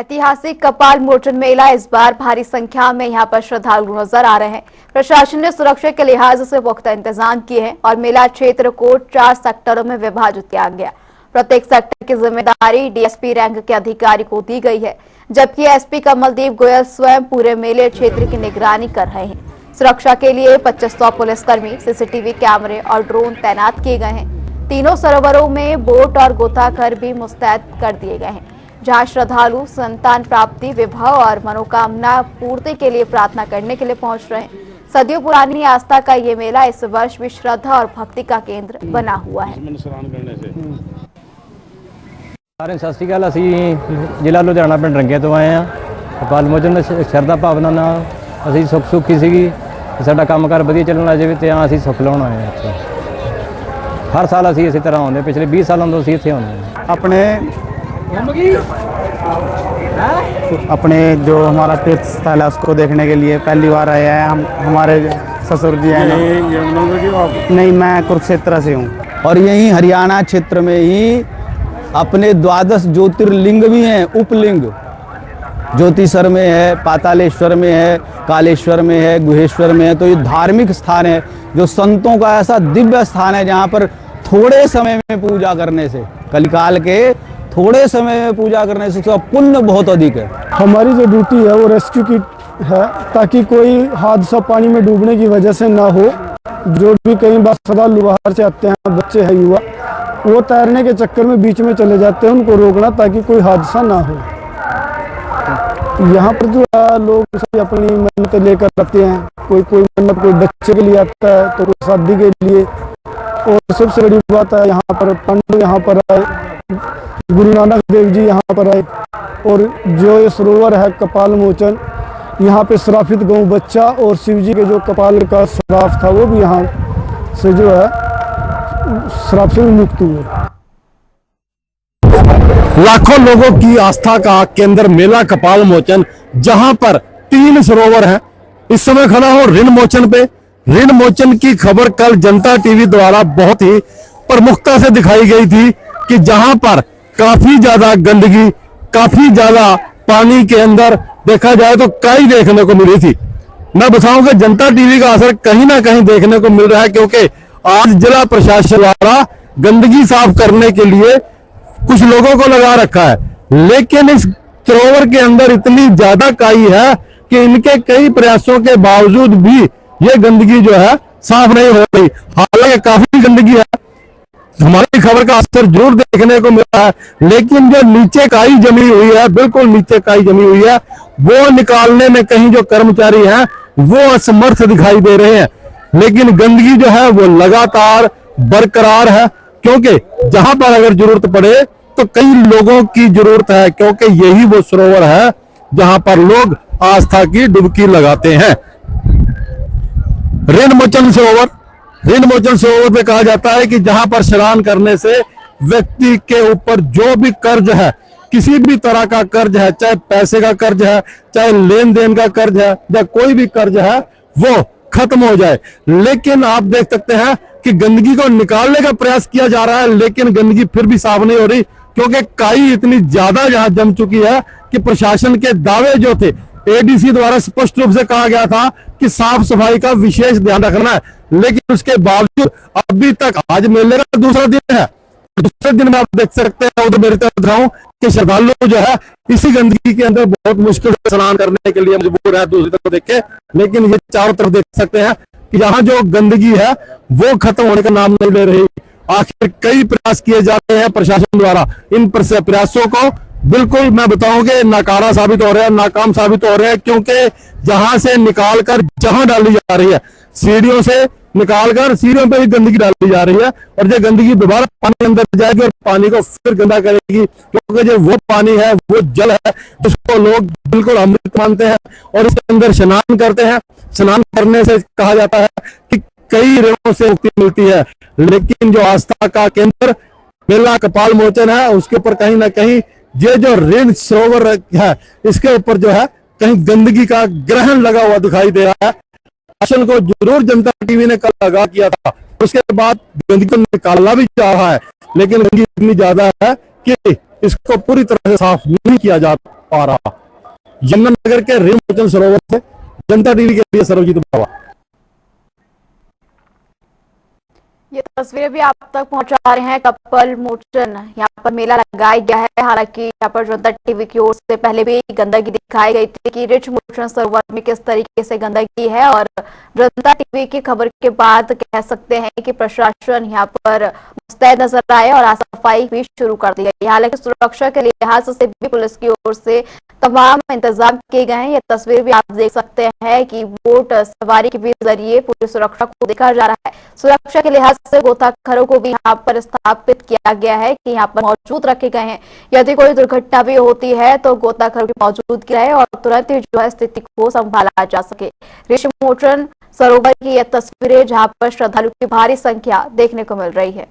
ऐतिहासिक कपाल मोचन मेला इस बार भारी संख्या में यहां पर श्रद्धालु नजर आ रहे हैं। प्रशासन ने सुरक्षा के लिहाज से पुख्ता इंतजाम किए हैं और मेला क्षेत्र को 4 सेक्टरों में विभाजित किया गया। प्रत्येक सेक्टर की जिम्मेदारी डीएसपी रैंक के अधिकारी को दी गई है, जबकि एसपी कमलदीप गोयल स्वयं पूरे मेले क्षेत्र की निगरानी कर रहे हैं। सुरक्षा के लिए 2500 पुलिसकर्मी, सीसीटीवी कैमरे और ड्रोन तैनात किए गए हैं। तीनों सरोवरों में बोट और गोताखोर भी मुस्तैद कर दिए गए हैं, जहां श्रद्धालु संतान प्राप्ति, विवाह और मनोकामना पूर्ति के लिए प्रार्थना करने के लिए पहुंच रहे हैं। सदियों पुरानी आस्था का ये मेला इस वर्ष भी श्रद्धा और भक्ति का केंद्र बना हुआ है। सारे सत श्री अकाल। ਅਸੀਂ ਜ਼ਿਲ੍ਹਾ ਲੁਧਿਆਣਾ ਪਿੰਡ ਰੰਗੇ ਤੋਂ ਆਏ ਆ। ਕਪਾਲ ਮੋਚਨ ਦੇ ਸ਼ਰਧਾ ਭਾਵਨਾ ਨਾਲ ਅਸੀਂ ਸੁਖੀ ਸੀਗੀ, ਸਾਡਾ ਕੰਮਕਾਰ ਵਧੀਆ ਚੱਲਣ ਲੱਗ ਜਾਵੇ ਤੇ ਅਸੀਂ ਸੁੱਖ ਲਾਉਣ ਆਏ ਆ ਇੱਥੇ। ਹਰ ਸਾਲ ਅਸੀਂ ਇਸੇ ਤਰ੍ਹਾਂ ਆਉਂਦੇ, ਪਿਛਲੇ 20 ਸਾਲਾਂ ਤੋਂ ਅਸੀਂ ਇੱਥੇ ਆਉਂਦੇ ਆ। अपने जो हमारा तीर्थ स्थल है उसको देखने के लिए पहली बार आए हैं हम। हमारे ससुर जी हैं। नहीं, मैं कुरुक्षेत्र से हूँ। और यही हरियाणा क्षेत्र में ही अपने 12 ज्योतिर्लिंग भी हैं। उपलिंग ज्योतिषर में है, पातालेश्वर में है, कालेश्वर में है, गुहेश्वर में है। तो ये धार्मिक स्थान है, जो संतों का ऐसा दिव्य स्थान है जहाँ पर थोड़े समय में पूजा करने से, कलिकाल के थोड़े समय में पूजा करने से उसका पुण्य बहुत अधिक है। हमारी जो ड्यूटी है वो रेस्क्यू की है, ताकि कोई हादसा पानी में डूबने की वजह से ना हो। जो भी कई बार श्रद्धालु बाहर से आते हैं, बच्चे हैं, युवा, वो तैरने के चक्कर में बीच में चले जाते हैं, उनको रोकना ताकि कोई हादसा ना हो। यहाँ पर जो लोग अपनी मन्नत लेकर आते हैं, कोई मन्नत कोई बच्चे के लिए आता है तो कोई शादी के लिए। और सबसे बड़ी बात है, यहाँ पर पंडित यहाँ पर आए, गुरु नानक देव जी यहाँ पर आए। और जो ये सरोवर है कपाल मोचन, यहाँ पे श्रापित गौ बच्चा और शिव जी के जो कपाल का श्राप था वो भी यहाँ से जो है श्राप से मुक्त हुए। लाखों लोगों की आस्था का केंद्र मेला कपाल मोचन, जहां पर 3 सरोवर हैं। इस समय खड़ा हो ऋण मोचन पे। ऋण मोचन की खबर कल जनता टीवी द्वारा बहुत ही प्रमुखता से दिखाई गई थी कि जहां पर काफी ज्यादा गंदगी, काफी ज्यादा पानी के अंदर देखा जाए तो काई देखने को मिली थी। मैं बताऊंगा जनता टीवी का असर कहीं ना कहीं देखने को मिल रहा है, क्योंकि आज जिला प्रशासन द्वारा गंदगी साफ करने के लिए कुछ लोगों को लगा रखा है, लेकिन इस सरोवर के अंदर इतनी ज्यादा काई है कि इनके कई प्रयासों के बावजूद भी ये गंदगी जो है साफ नहीं हो रही। हालांकि काफी गंदगी है, हमारी खबर का असर जरूर देखने को मिल रहा है, लेकिन जो नीचे काई जमी हुई है, बिल्कुल नीचे काई जमी हुई है, वो निकालने में कहीं जो कर्मचारी हैं वो असमर्थ दिखाई दे रहे हैं। लेकिन गंदगी जो है वो लगातार बरकरार है, क्योंकि जहां पर अगर जरूरत पड़े तो कई लोगों की जरूरत है, क्योंकि यही वो सरोवर है जहां पर लोग आस्था की डुबकी लगाते हैं। ऋण मोचन सरोवर पे कहा जाता है कि जहां पर स्नान करने से व्यक्ति के ऊपर जो भी कर्ज है, किसी भी तरह का कर्ज है, चाहे पैसे का कर्ज है, चाहे लेन देन का कर्ज है, या कोई भी कर्ज है, वो खत्म हो जाए। लेकिन आप देख सकते हैं कि गंदगी को निकालने का प्रयास किया जा रहा है, लेकिन गंदगी फिर भी साफ नहीं हो रही, क्योंकि काई इतनी ज्यादा यहां जम चुकी है कि प्रशासन के दावे जो थे, एडीसी द्वारा स्पष्ट रूप से कहा गया था कि साफ सफाई का विशेष ध्यान रखना है, लेकिन उसके बावजूद अभी तक, आज मेले का दूसरा दिन है, दूसरे दिन में आप देख सकते हैं, उधर मेरी तरफ दिखाऊं कि श्रद्धालु जो है इसी गंदगी के अंदर बहुत मुश्किल से स्नान करने के लिए मजबूर है दूसरी तरफ देख के। लेकिन ये चारों तरफ देख सकते हैं कि यहाँ जो गंदगी है वो खत्म होने का नाम नहीं ले रही। आखिर कई प्रयास किए जा रहे हैं प्रशासन द्वारा, इन प्रयासों को बिल्कुल मैं बताऊंगा नाकारा साबित हो रहा है, नाकाम साबित हो रहे हैं, क्योंकि जहां से निकालकर जहां डाली जा रही है, सीढ़ियों से निकालकर सीढ़ियों पे ही गंदगी डाली जा रही है, और जो गंदगी दोबारा पानी के अंदर जाएगी और पानी को फिर गंदा करेगी, क्योंकि जो वो पानी है वो जल है जिसको लोग बिल्कुल अमृत मानते हैं और इसके अंदर स्नान करते हैं। स्नान करने से कहा जाता है कि कई ऋणों से मुक्ति मिलती है, लेकिन जो आस्था का केंद्र मेला कपाल मोचन है, उसके ऊपर कहीं ना कहीं ये जो ऋण सरोवर है, इसके ऊपर जो है कहीं गंदगी का ग्रहण लगा हुआ दिखाई दे रहा है। शासन को जरूर जनता टीवी ने कल आगाह किया था, उसके बाद गंदगी को निकालना भी जा रहा है, लेकिन गंदगी इतनी ज्यादा है कि इसको पूरी तरह से साफ नहीं किया जा पा रहा। यमुनानगर के ऋण मोचन सरोवर से जनता टीवी के लिए सर्वजीत बावा। ये तस्वीरें भी आप तक पहुंचा रहे हैं कपाल मोचन। यहाँ पर मेला लगाया गया है। हालांकि यहाँ पर जनता टीवी की ओर से पहले भी गंदगी दिखाई गई थी कि ऋण मोचन सरोवर में किस तरीके से गंदगी है, और जनता टीवी की खबर के बाद कह सकते हैं कि प्रशासन यहाँ पर मुस्तैद नजर आए और सफाई भी शुरू कर दी गई। हालांकि सुरक्षा के लिहाज से भी पुलिस की ओर से तमाम इंतजाम किए गए हैं। ये तस्वीर भी आप देख सकते हैं कि बोट सवारी के भी जरिए पूरी सुरक्षा को देखा जा रहा है। सुरक्षा के लिहाज से गोताखोरों को भी यहाँ पर स्थापित किया गया है कि यहाँ पर मौजूद रखे गए हैं। यदि कोई दुर्घटना भी होती है तो गोताखोर की मौजूदगी रहे और तुरंत ही जो है स्थिति को संभाला जा सके। ऋषि मोचन सरोवर की यह तस्वीरें जहाँ पर श्रद्धालु की भारी संख्या देखने को मिल रही है।